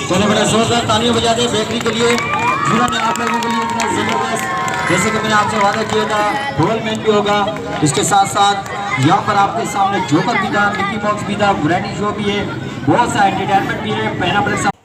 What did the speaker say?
चलो बड़ा जोरदार तालियां बजा दे बेकरी के लिए जिन्होंने आप लोगों के लिए इतना जबरदस्त, जैसे कि मैंने आपसे वादा किया था, ढोल मैन भी होगा। इसके साथ साथ यहाँ पर आपके सामने जोकर भी था, मिकी बॉक्स भी था, वैरायटी शो भी है, बहुत सा एंटरटेनमेंट भी है। पहला ब्रेक